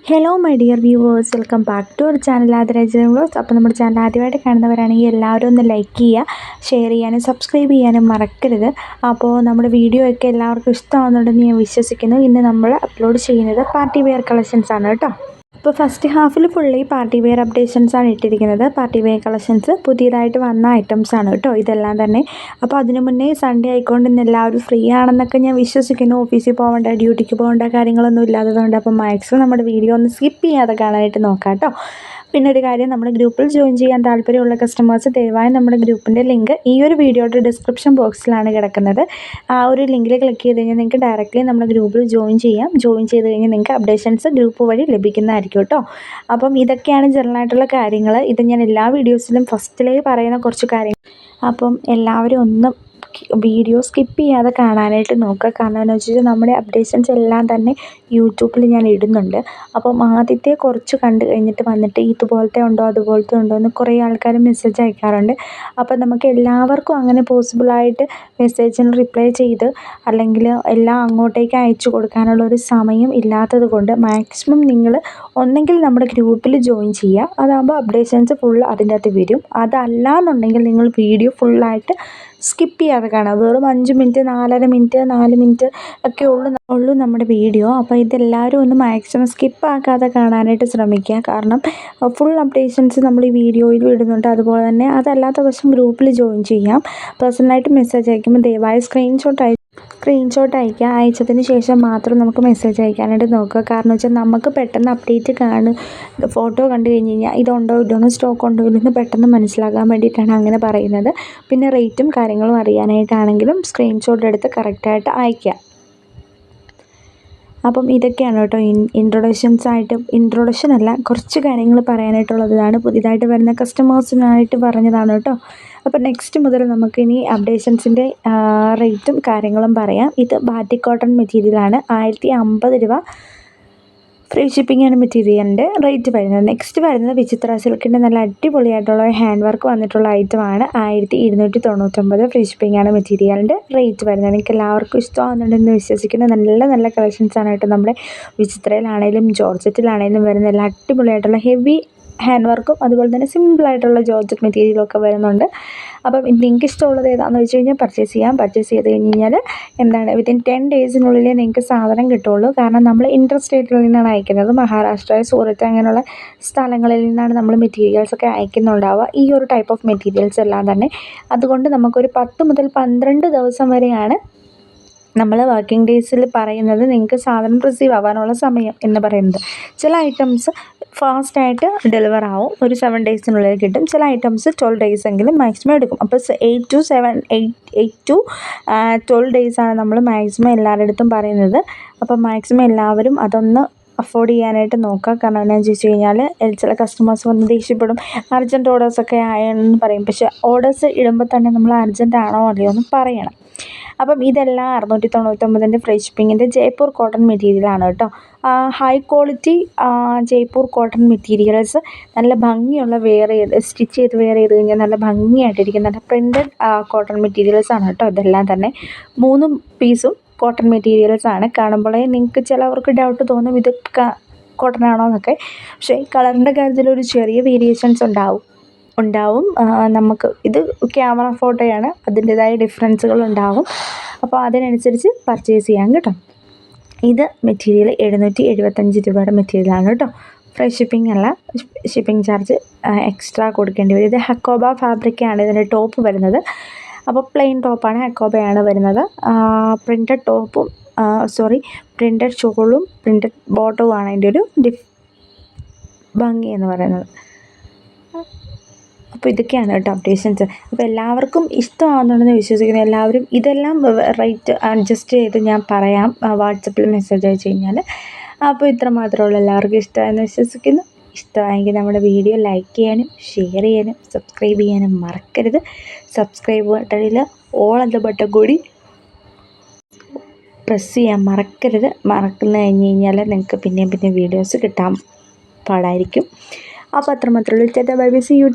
Hello my dear viewers, welcome back to our channel Adaraj vlogs. അപ്പോൾ നമ്മുടെ channel ആദ്യമായിട്ട് കാണുന്നവരാണെങ്കിൽ എല്ലാവരും ഒന്ന് ലൈക്ക് ചെയ്യുക, ഷെയർ ചെയ്യാനും സബ്സ്ക്രൈബ് ചെയ്യാനും മറക്കരുത്. അപ്പോൾ നമ്മുടെ വീഡിയോ ഒക്കെ എല്ലാവർക്കും ഇഷ്ടമാകുന്നുണ്ടെന്ന് ഞാൻ വിശ്വസിക്കുന്നു. ഇന്ന് നമ്മൾ അപ്ലോഡ് ചെയ്യുന്നത് പാർട്ടി വെയർ കളക്ഷൻസ് ആണ് കേട്ടോ. ഇപ്പോൾ ഫസ്റ്റ് ഹാഫിൽ ഫുള്ളി പാർട്ടി വെയർ അപ്ഡേഷൻസ് ആണ് ഇട്ടിരിക്കുന്നത്. പാർട്ടി വെയർ കളക്ഷൻസ് പുതിയതായിട്ട് വന്ന ഐറ്റംസ് ആണ് കേട്ടോ ഇതെല്ലാം തന്നെ. അപ്പോൾ അതിനു മുന്നേ സൺഡേ ആയിക്കൊണ്ട് ഇന്ന് എല്ലാവരും ഫ്രീ ആണെന്നൊക്കെ ഞാൻ വിശ്വസിക്കുന്നു. ഓഫീസിൽ പോകേണ്ട, ഡ്യൂട്ടിക്ക് പോകേണ്ട കാര്യങ്ങളൊന്നും ഇല്ലാത്തതുകൊണ്ട് അപ്പോൾ മാക്സിമം നമ്മുടെ വീഡിയോ ഒന്ന് സ്കിപ്പ് ചെയ്യാതെ കാണാനായിട്ട് നോക്കാം കേട്ടോ. പിന്നെ ഒരു കാര്യം, നമ്മുടെ ഗ്രൂപ്പിൽ ജോയിൻ ചെയ്യാൻ താല്പര്യമുള്ള കസ്റ്റമേഴ്സ് ദയവായി നമ്മുടെ ഗ്രൂപ്പിൻ്റെ ലിങ്ക് ഈ ഒരു വീഡിയോയുടെ ഡിസ്ക്രിപ്ഷൻ ബോക്സിലാണ് കിടക്കുന്നത്. ആ ഒരു ലിങ്കിൽ ക്ലിക്ക് ചെയ്ത് കഴിഞ്ഞാൽ നിങ്ങൾക്ക് ഡയറക്റ്റ്ലി നമ്മുടെ ഗ്രൂപ്പിൽ ജോയിൻ ചെയ്യാം. ജോയിൻ ചെയ്ത് കഴിഞ്ഞാൽ നിങ്ങൾക്ക് അപ്ഡേഷൻസ് ഗ്രൂപ്പ് വഴി ലഭിക്കുന്നതായിരിക്കും കേട്ടോ. അപ്പം ഇതൊക്കെയാണ് ജനറലായിട്ടുള്ള കാര്യങ്ങൾ. ഇത് ഞാൻ എല്ലാ വീഡിയോസിലും ഫസ്റ്റിലേ പറയുന്ന കുറച്ച് കാര്യങ്ങൾ. അപ്പം എല്ലാവരും ഒന്ന് വീഡിയോ സ്കിപ്പ് ചെയ്യാതെ കാണാനായിട്ട് നോക്കുക. കാരണം എന്ന് വെച്ച് കഴിഞ്ഞാൽ നമ്മുടെ അപ്ഡേഷൻസ് എല്ലാം തന്നെ യൂട്യൂബിൽ ഞാൻ ഇടുന്നുണ്ട്. അപ്പം ആദ്യത്തെ കുറച്ച് കണ്ടു കഴിഞ്ഞിട്ട് വന്നിട്ട് ഇതുപോലത്തെ ഉണ്ടോ അതുപോലത്തെ ഉണ്ടോ എന്ന് കുറേ ആൾക്കാർ മെസ്സേജ് അയക്കാറുണ്ട്. അപ്പം നമുക്ക് എല്ലാവർക്കും അങ്ങനെ പോസിബിളായിട്ട് മെസ്സേജിന് റിപ്ലൈ ചെയ്ത് അല്ലെങ്കിൽ എല്ലാം അങ്ങോട്ടേക്ക് അയച്ചു കൊടുക്കാനുള്ള ഒരു സമയം ഇല്ലാത്തത് കൊണ്ട് മാക്സിമം നിങ്ങൾ ഒന്നെങ്കിൽ നമ്മുടെ ഗ്രൂപ്പിൽ ജോയിൻ ചെയ്യുക. അതാകുമ്പോൾ അപ്ഡേഷൻസ് ഫുൾ അതിൻ്റെ അകത്ത് വരും. അതല്ല എന്നുണ്ടെങ്കിൽ നിങ്ങൾ വീഡിയോ ഫുള്ളായിട്ട് സ്കിപ്പ് ചെയ്യാതെ കാണാം. വെറും 5 മിനിറ്റ്, 4.5 മിനിറ്റ്, 4 മിനിറ്റ് ഒക്കെ ഉള്ളൂ നമ്മുടെ വീഡിയോ. അപ്പോൾ ഇതെല്ലാവരും ഒന്ന് മാക്സിമം സ്കിപ്പ് ആക്കാതെ കാണാനായിട്ട് ശ്രമിക്കുക. കാരണം ഫുൾ അപ്ഡേഷൻസ് നമ്മൾ ഈ വീഡിയോയിൽ ഇടുന്നുണ്ട്. അതുപോലെ തന്നെ അതല്ലാത്ത പക്ഷം ഗ്രൂപ്പിൽ ജോയിൻ ചെയ്യാം. പേഴ്സണലായിട്ട് മെസ്സേജ് അയക്കുമ്പോൾ ദയവായി സ്ക്രീൻഷോട്ട് അയക്കുക. അയച്ചതിന് ശേഷം മാത്രം നമുക്ക് മെസ്സേജ് അയക്കാനായിട്ട് നോക്കുക. കാരണം വെച്ചാൽ നമുക്ക് പെട്ടെന്ന് അപ്ഡേറ്റ് ഫോട്ടോ കണ്ടു കഴിഞ്ഞ് കഴിഞ്ഞാൽ ഇതുണ്ടോ ഇല്ലയോ, സ്റ്റോക്ക് ഉണ്ടോ ഇല്ലെന്ന് പെട്ടെന്ന് മനസ്സിലാക്കാൻ വേണ്ടിയിട്ടാണ് അങ്ങനെ പറയുന്നത്. പിന്നെ റേറ്റും കാര്യങ്ങളും അറിയാനായിട്ടാണെങ്കിലും സ്ക്രീൻഷോട്ട് എടുത്ത് കറക്റ്റായിട്ട് അയയ്ക്കുക. അപ്പം ഇതൊക്കെയാണ് കേട്ടോ ഇൻട്രൊഡക്ഷൻ അല്ല, കുറച്ച് കാര്യങ്ങൾ പറയാനായിട്ടുള്ളതാണ്. പുതിയതായിട്ട് വരുന്ന കസ്റ്റമേഴ്സിനായിട്ട് പറഞ്ഞതാണ് കേട്ടോ. അപ്പോൾ നെക്സ്റ്റ് മുതൽ നമുക്കിനി അപ്ഡേഷൻസിൻ്റെ റേറ്റും കാര്യങ്ങളും പറയാം. ഇത് ബാറ്റിക് കോട്ടൺ മെറ്റീരിയലാണ്. 1050 രൂപ ഫ്രീ ഷിപ്പിംഗാണ് മെറ്റീരിയലിൻ്റെ റേറ്റ് വരുന്നത്. നെക്സ്റ്റ് വരുന്നത് വിചിത്ര സിൽക്കിൻ്റെ നല്ല അടിപൊളിയായിട്ടുള്ള ഹാൻഡ് വർക്ക് വന്നിട്ടുള്ള ഐറ്റമാണ്. 1299 ഫ്രീ ഷിപ്പിംഗാണ് മെറ്റീരിയലിൻ്റെ റേറ്റ് വരുന്നത്. എനിക്ക് എല്ലാവർക്കും ഇഷ്ടമാകുന്നുണ്ടെന്ന് വിശ്വസിക്കുന്നു. നല്ല നല്ല കളക്ഷൻസാണ് കേട്ടോ നമ്മുടെ വിചിത്രയിലാണേലും ജോർജറ്റിലാണേലും വരുന്ന നല്ല അടിപൊളിയായിട്ടുള്ള ഹെവി ഹാൻഡ് വർക്കും അതുപോലെ തന്നെ സിമ്പിളായിട്ടുള്ള ജോർജറ്റ് മെറ്റീരിയലൊക്കെ വരുന്നുണ്ട്. അപ്പം നിങ്ങൾക്ക് ഇഷ്ടമുള്ളത് ഏതാണെന്ന് വെച്ച് കഴിഞ്ഞാൽ പർച്ചേസ് ചെയ്ത് കഴിഞ്ഞ് കഴിഞ്ഞാൽ വിത്തിൻ 10 ഡേയ്സിനുള്ളിൽ നിങ്ങൾക്ക് സാധനം കിട്ടുള്ളൂ. കാരണം നമ്മൾ ഇൻ്റർ സ്റ്റേറ്റിൽ നിന്നാണ് അയക്കുന്നത്. മഹാരാഷ്ട്ര, സൂറത്ത് അങ്ങനെയുള്ള സ്ഥലങ്ങളിൽ നിന്നാണ് നമ്മൾ മെറ്റീരിയൽസൊക്കെ അയക്കുന്നുണ്ടാവുക, ഈ ഒരു ടൈപ്പ് ഓഫ് മെറ്റീരിയൽസ് എല്ലാം തന്നെ. അതുകൊണ്ട് നമുക്കൊരു 10 മുതൽ 12 ദിവസം വരെയാണ് നമ്മൾ വർക്കിംഗ് ഡേയ്സിൽ പറയുന്നത് നിങ്ങൾക്ക് സാധനം റിസീവ് ആവാനുള്ള സമയം എന്ന് പറയുന്നത്. ചില ഐറ്റംസ് ഫാസ്റ്റായിട്ട് ഡെലിവർ ആവും, ഒരു 7 ഡേയ്സിനുള്ളിൽ കിട്ടും. ചില ഐറ്റംസ് 12 ഡേയ്സ് എങ്കിലും മാക്സിമം എടുക്കും. അപ്പോൾ 8 to 12 ഡേയ്സാണ് നമ്മൾ മാക്സിമം എല്ലാവരുടെ അടുത്തും പറയുന്നത്. അപ്പോൾ മാക്സിമം എല്ലാവരും അതൊന്ന് അഫോർഡ് ചെയ്യാനായിട്ട് നോക്കുക. കാരണം എന്താണെന്ന് ചോദിച്ചു കഴിഞ്ഞാൽ ചില കസ്റ്റമേഴ്സ് വന്ന് ദേഷ്യപ്പെടും, അർജൻറ്റ് ഓർഡേഴ്സൊക്കെ ആയെന്ന് പറയും. പക്ഷേ ഓർഡേഴ്സ് ഇടുമ്പോൾ തന്നെ നമ്മൾ അർജൻറ്റ് ആണോ അല്ലയോ എന്ന് പറയണം. അപ്പം ഇതെല്ലാം 699 ഫ്രീ ഷിപ്പിങ്ങിൻ്റെ ജയ്പൂർ കോട്ടൺ മെറ്റീരിയലാണ് കേട്ടോ. High quality Jaipur cotton materials നല്ല ഭംഗിയുള്ള സ്റ്റിച്ച് ചെയ്ത് വെയർ ചെയ്ത് കഴിഞ്ഞാൽ നല്ല ഭംഗിയായിട്ടിരിക്കും. നല്ല പ്രിൻറ്റഡ് കോട്ടൺ മെറ്റീരിയൽസാണ് കേട്ടോ ഇതെല്ലാം തന്നെ. 3 പീസും കോട്ടൺ മെറ്റീരിയൽസാണ്. കാണുമ്പോഴേ നിങ്ങൾക്ക് ചിലവർക്ക് ഡൗട്ട് തോന്നും ഇത് കോട്ടൺ ആണോ എന്നൊക്കെ. പക്ഷേ കളറിൻ്റെ കാര്യത്തിൽ ഒരു ചെറിയ വേരിയേഷൻസ് ഉണ്ടാവും. നമുക്ക് ഇത് ക്യാമറ ഫോട്ടോയാണ്, അതിൻ്റേതായ ഡിഫറൻസുകൾ ഉണ്ടാവും. അപ്പോൾ അതിനനുസരിച്ച് പർച്ചേസ് ചെയ്യാം കേട്ടോ. ഇത് മെറ്റീരിയൽ 775 രൂപയുടെ മെറ്റീരിയലാണ് കേട്ടോ. ഫ്രീ ഷിപ്പിംഗ് അല്ല, ഷിപ്പിംഗ് ചാർജ് എക്സ്ട്രാ കൊടുക്കേണ്ടി വരും. ഇത് ഹക്കോബ ഫാബ്രിക്കാണ് ഇതിൻ്റെ ടോപ്പ് വരുന്നത്. അപ്പോൾ പ്ലെയിൻ ടോപ്പാണ്, ഹക്കോബയാണ് വരുന്നത്. പ്രിൻറ്റഡ് ഷോളും പ്രിൻറ്റഡ് ബോട്ടവുമാണ് അതിൻ്റെ ഒരു ഭംഗി എന്ന് പറയുന്നത്. അപ്പോൾ ഇതൊക്കെയാണ് കേട്ടോ അപ്ഡേഷൻസ്. അപ്പോൾ എല്ലാവർക്കും ഇഷ്ടമാകുന്നുണ്ടെന്ന് വിശ്വസിക്കുന്നു. എല്ലാവരും ഇതെല്ലാം റേറ്റ് അഡ്ജസ്റ്റ് ചെയ്ത് ഞാൻ പറയാം വാട്സപ്പിൽ മെസ്സേജ് അയച്ചു കഴിഞ്ഞാൽ. അപ്പോൾ ഇത്ര മാത്രമുള്ള എല്ലാവർക്കും ഇഷ്ടമായെന്ന് വിശ്വസിക്കുന്നു. ഇഷ്ടമായെങ്കിൽ നമ്മുടെ വീഡിയോ ലൈക്ക് ചെയ്യാനും ഷെയർ ചെയ്യാനും സബ്സ്ക്രൈബ് ചെയ്യാനും മറക്കരുത്. സബ്സ്ക്രൈബ് ബട്ടണിൽ ഓൾ എന്ന ബട്ടൺ കൂടി പ്രസ് ചെയ്യാൻ മറക്കരുത്. മറക്കുന്നു കഴിഞ്ഞ് കഴിഞ്ഞാൽ നിങ്ങൾക്ക് പിന്നെയും വീഡിയോസ് കിട്ടാൻ പാടായിരിക്കും. അപ്പോൾ അത്രമാത്രമുള്ളൂ. Bye bye, see U.